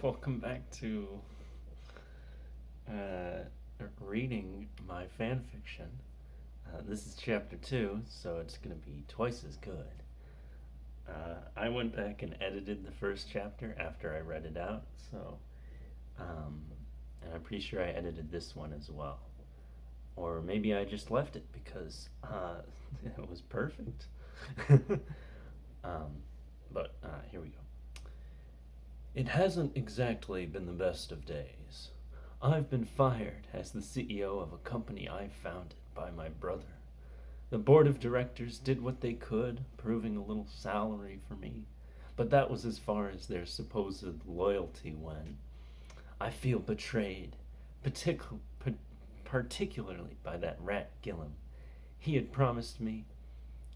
Welcome back to uh, reading my fan fiction. This is chapter 2, so it's going to be twice as good. I went back and edited the first chapter after I read it out, um, and I'm pretty sure I edited this one as well. Or maybe I just left it because it was perfect. um, but here we go. It hasn't exactly been the best of days. I've been fired as the CEO of a company I founded by my brother. The board of directors did what they could, approving a little salary for me, but that was as far as their supposed loyalty went. I feel betrayed, partic- particularly by that rat Gillum. He had promised me.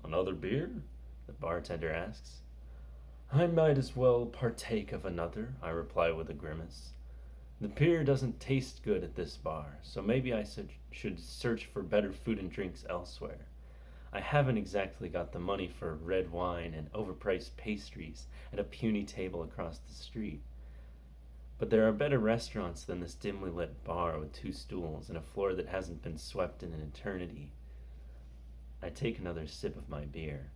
Another beer? The bartender asks. I might as well partake of another, I reply with a grimace. The beer doesn't taste good at this bar, so maybe I should search for better food and drinks elsewhere. I haven't exactly got the money for red wine and overpriced pastries at a puny table across the street. But there are better restaurants than this dimly lit bar with two stools and a floor that hasn't been swept in an eternity. I take another sip of my beer.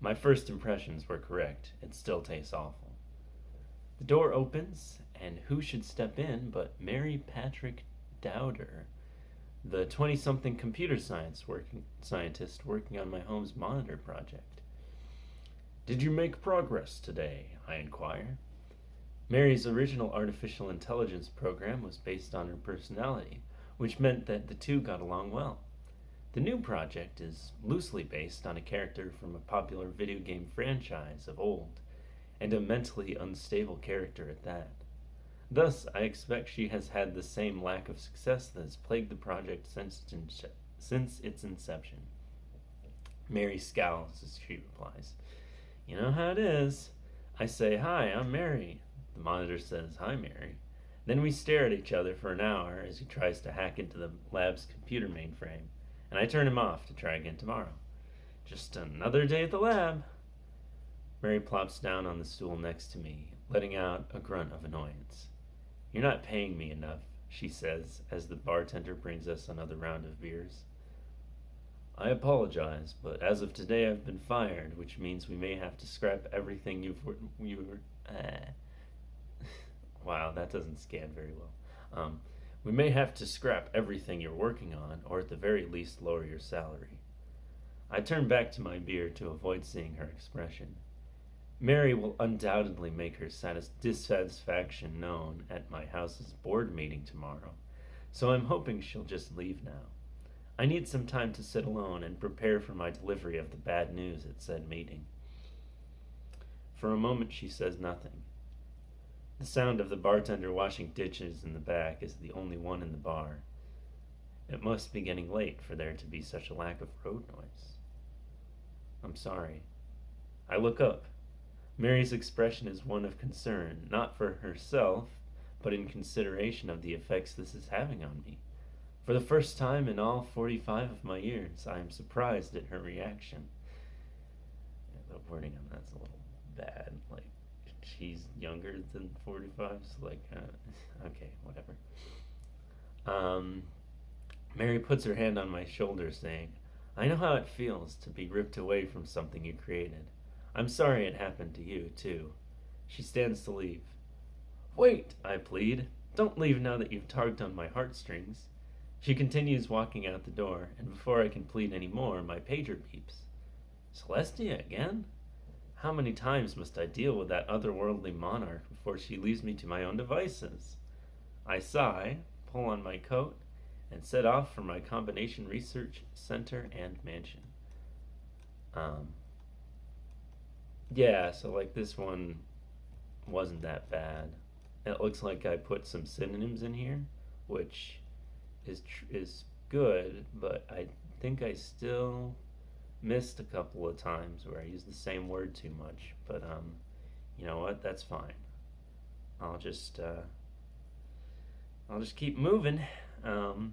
My first impressions were correct. It still tastes awful. The door opens, and who should step in but Mary Patrick Dowder, the 20-something computer scientist working on my home's monitor project. Did you make progress today? I inquire. Mary's original artificial intelligence program was based on her personality, which meant that the two got along well. The new project is loosely based on a character from a popular video game franchise of old, and a mentally unstable character at that. Thus, I expect she has had the same lack of success that has plagued the project since its inception. Mary scowls as she replies, You know how it is. I say, Hi, I'm Mary. The monitor says, Hi, Mary. Then we stare at each other for an hour as he tries to hack into the lab's computer mainframe, and I turn him off to try again tomorrow. Just another day at the lab. Mary plops down on the stool next to me, letting out a grunt of annoyance. You're not paying me enough, she says as the bartender brings us another round of beers. I apologize, but as of today I've been fired, which means we may have to scrap everything Wow, that doesn't scan very well. We may have to scrap everything you're working on, or at the very least lower your salary. I turn back to my beer to avoid seeing her expression. Mary will undoubtedly make her dissatisfaction known at my house's board meeting tomorrow, so I'm hoping she'll just leave now. I need some time to sit alone and prepare for my delivery of the bad news at said meeting. For a moment she says nothing. The sound of the bartender washing dishes in the back is the only one in the bar. It must be getting late for there to be such a lack of road noise. I'm sorry. I look up. Mary's expression is one of concern, not for herself, but in consideration of the effects this is having on me. For the first time in all 45 of my years, I am surprised at her reaction. The wording on that's a little bad. Like, she's younger than 45, so okay, whatever. Mary puts her hand on my shoulder, saying, I know how it feels to be ripped away from something you created. I'm sorry it happened to you, too. She stands to leave. Wait, I plead. Don't leave now that you've tugged on my heartstrings. She continues walking out the door, and before I can plead any more, my pager beeps. Celestia again? How many times must I deal with that otherworldly monarch before she leaves me to my own devices? I sigh, pull on my coat, and set off for my combination research center and mansion. Yeah, so this one wasn't that bad. It looks like I put some synonyms in here, which is good, but I think I still missed a couple of times where I used the same word too much. But you know what? That's fine. I'll just keep moving. And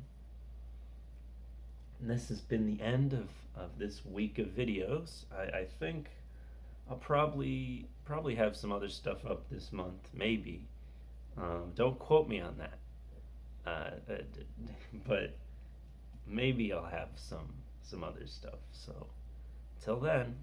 this has been the end of this week of videos. I think I'll probably have some other stuff up this month, maybe. Don't quote me on that. But maybe I'll have some other stuff. So till then,